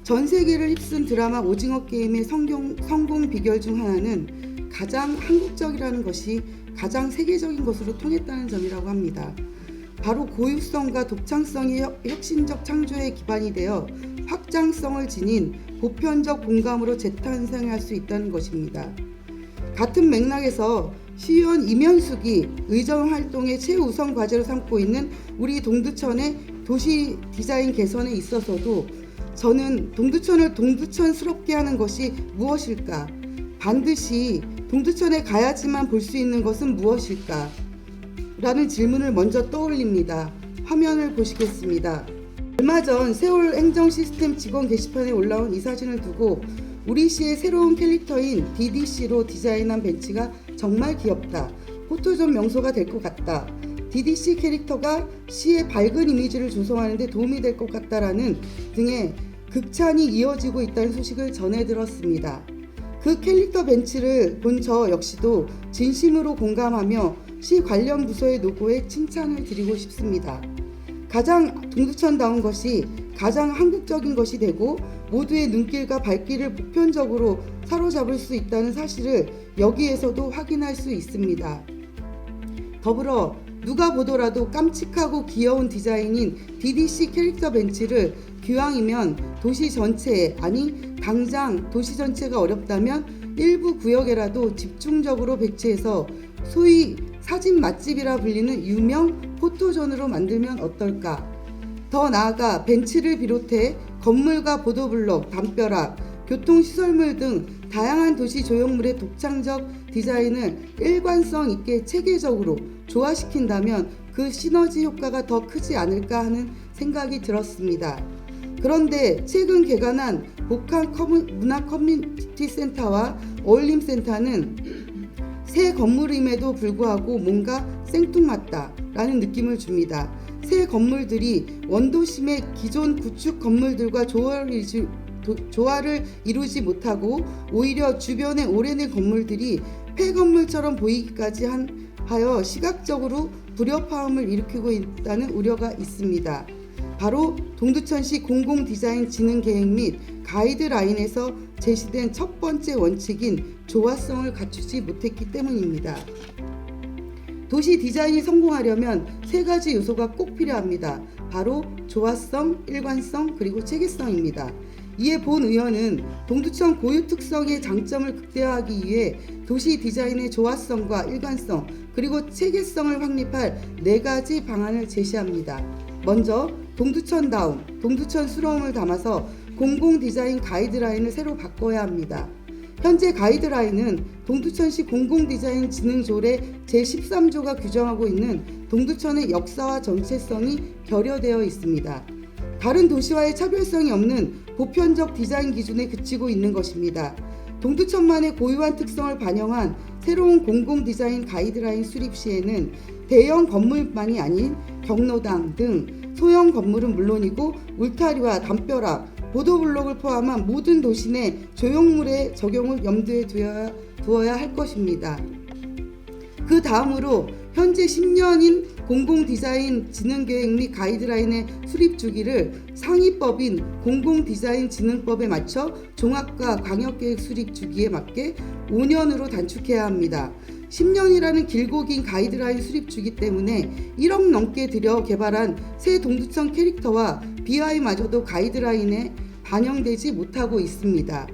전 세계를 휩쓴 드라마 오징어 게임의 성공 비결 중 하나는 가장 한국적이라는 것이 가장 세계적인 것으로 통했다는 점이라고 합니다. 바로 고유성과 독창성이 혁신적 창조의 기반이 되어 확장성을 지닌 보편적 공감으로 재탄생할 수 있다는 것입니다. 같은 맥락에서 시의원 이면숙이 의정활동의 최우선 과제로 삼고 있는 우리 동두천의 도시 디자인 개선에 있어서도 저는 동두천을 동두천스럽게 하는 것이 무엇일까? 반드시 동두천에 가야지만 볼 수 있는 것은 무엇일까? 라는 질문을 먼저 떠올립니다. 화면을 보시겠습니다. 얼마 전 세월 행정 시스템 직원 게시판에 올라온 이 사진을 두고 우리 시의 새로운 캐릭터인 DDC로 디자인한 벤치가 정말 귀엽다. 포토존 명소가 될 것 같다. DDC 캐릭터가 시의 밝은 이미지를 조성하는 데 도움이 될 것 같다라는 등의 극찬이 이어지고 있다는 소식을 전해 들었습니다. 그 캐릭터 벤치를 본 저 역시도 진심으로 공감하며 시 관련 부서의 노고에 칭찬을 드리고 싶습니다. 가장 동두천다운 것이 가장 한국적인 것이 되고 모두의 눈길과 발길을 보편적으로 사로잡을 수 있다는 사실을 여기에서도 확인할 수 있습니다. 더불어 누가 보더라도 깜찍하고 귀여운 디자인인 DDC 캐릭터 벤치를 기왕이면 도시 전체에, 아니 당장 도시 전체가 어렵다면 일부 구역에라도 집중적으로 배치해서 소위 사진 맛집이라 불리는 유명 포토존으로 만들면 어떨까? 더 나아가 벤치를 비롯해 건물과 보도블록, 담벼락, 교통시설물 등 다양한 도시 조형물의 독창적 디자인을 일관성 있게 체계적으로 조화시킨다면 그 시너지 효과가 더 크지 않을까 하는 생각이 들었습니다. 그런데 최근 개관한 복합 문화 커뮤니티 센터와 어울림센터는 새 건물임에도 불구하고 뭔가 생뚱맞다 라는 느낌을 줍니다. 새 건물들이 원도심의 기존 구축 건물들과 조화를 이루지 못하고 오히려 주변의 오래된 건물들이 폐건물처럼 보이기까지 하여 시각적으로 불협화음을 일으키고 있다는 우려가 있습니다. 바로 동두천시 공공디자인진흥계획 및 가이드라인에서 제시된 첫 번째 원칙인 조화성을 갖추지 못했기 때문입니다. 도시 디자인이 성공하려면 세 가지 요소가 꼭 필요합니다. 바로 조화성, 일관성, 그리고 체계성입니다. 이에 본 의원은 동두천 고유 특성의 장점을 극대화하기 위해 도시 디자인의 조화성과 일관성, 그리고 체계성을 확립할 네 가지 방안을 제시합니다. 먼저 동두천다움, 동두천스러움을 담아서 공공디자인 가이드라인을 새로 바꿔야 합니다. 현재 가이드라인은 동두천시 공공디자인진흥조례 제13조가 규정하고 있는 동두천의 역사와 정체성이 결여되어 있습니다. 다른 도시와의 차별성이 없는 보편적 디자인 기준에 그치고 있는 것입니다. 동두천만의 고유한 특성을 반영한 새로운 공공디자인 가이드라인 수립 시에는 대형 건물만이 아닌 경로당 등 소형 건물은 물론이고 울타리와 담벼락, 보도블록을 포함한 모든 도시 내 조형물의 적용을 염두에 두어야 할 것입니다. 그 다음으로 현재 10년인 공공디자인 진흥계획 및 가이드라인의 수립 주기를 상위법인 공공디자인진흥법에 맞춰 종합과 광역계획 수립 주기에 맞게 5년으로 단축해야 합니다. 10년이라는 길고 긴 가이드라인 수립 주기 때문에 1억 넘게 들여 개발한 새 동두천 캐릭터와 BI마저도 가이드라인에 반영되지 못하고 있습니다.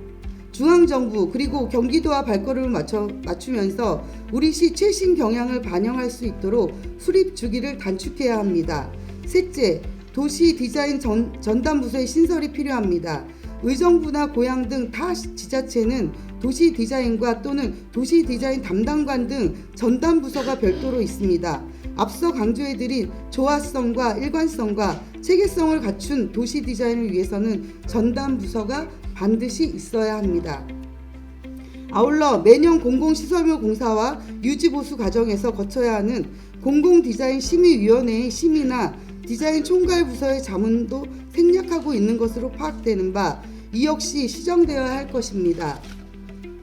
중앙정부 그리고 경기도와 발걸음을 맞추면서 우리 시 최신 경향을 반영할 수 있도록 수립 주기를 단축해야 합니다. 셋째, 도시 디자인 전담부서의 신설이 필요합니다. 의정부나 고양 등 타 지자체는 도시 디자인과 또는 도시 디자인 담당관 등 전담 부서가 별도로 있습니다. 앞서 강조해드린 조화성과 일관성과 체계성을 갖춘 도시 디자인을 위해서는 전담 부서가 반드시 있어야 합니다. 아울러 매년 공공시설물 공사와 유지보수 과정에서 거쳐야 하는 공공디자인 심의위원회의 심의나 디자인 총괄 부서의 자문도 생략하고 있는 것으로 파악되는 바, 이 역시 시정되어야 할 것입니다.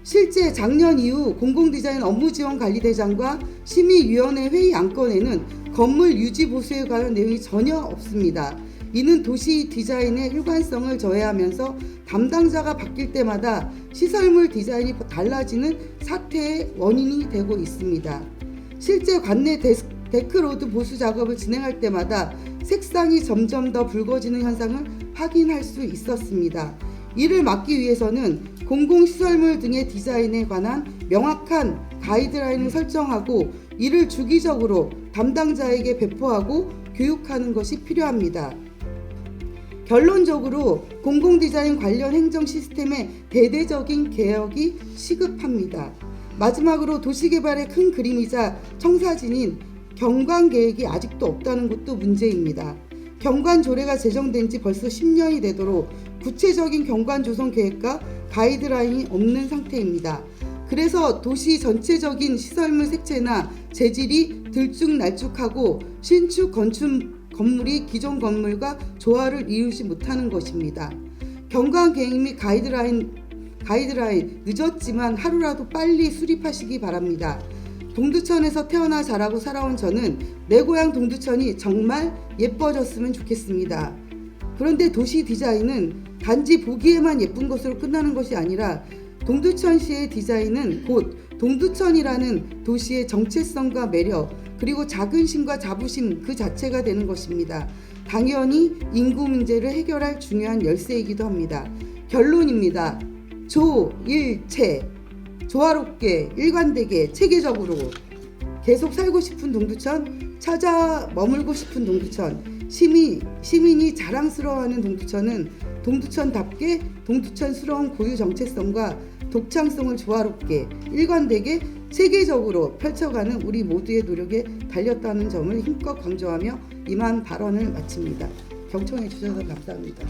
실제 작년 이후 공공디자인 업무지원관리대장과 심의위원회 회의 안건에는 건물 유지 보수에 관한 내용이 전혀 없습니다. 이는 도시 디자인의 일관성을 저해하면서 담당자가 바뀔 때마다 시설물 디자인이 달라지는 사태의 원인이 되고 있습니다. 실제 관내 데크로드 보수 작업을 진행할 때마다 색상이 점점 더 붉어지는 현상을 확인할 수 있었습니다. 이를 막기 위해서는 공공시설물 등의 디자인에 관한 명확한 가이드라인을 설정하고 이를 주기적으로 담당자에게 배포하고 교육하는 것이 필요합니다. 결론적으로 공공디자인 관련 행정 시스템의 대대적인 개혁이 시급합니다. 마지막으로 도시개발의 큰 그림이자 청사진인 경관계획이 아직도 없다는 것도 문제입니다. 경관조례가 제정된 지 벌써 10년이 되도록 구체적인 경관조성 계획과 가이드라인이 없는 상태입니다. 그래서 도시 전체적인 시설물 색채나 재질이 들쭉날쭉하고 신축 건물이 기존 건물과 조화를 이루지 못하는 것입니다. 경관 계획 및 가이드라인 늦었지만 하루라도 빨리 수립하시기 바랍니다. 동두천에서 태어나 자라고 살아온 저는 내 고향 동두천이 정말 예뻐졌으면 좋겠습니다. 그런데 도시 디자인은 단지 보기에만 예쁜 것으로 끝나는 것이 아니라 동두천시의 디자인은 곧 동두천이라는 도시의 정체성과 매력 그리고 자긍심과 자부심 그 자체가 되는 것입니다. 당연히 인구 문제를 해결할 중요한 열쇠이기도 합니다. 결론입니다. 조일체 조화롭게 일관되게 체계적으로 계속 살고 싶은 동두천, 찾아 머물고 싶은 동두천, 시민이 자랑스러워하는 동두천은 동두천답게 동두천스러운 고유 정체성과 독창성을 조화롭게 일관되게 체계적으로 펼쳐가는 우리 모두의 노력에 달렸다는 점을 힘껏 강조하며 이만 발언을 마칩니다. 경청해 주셔서 감사합니다.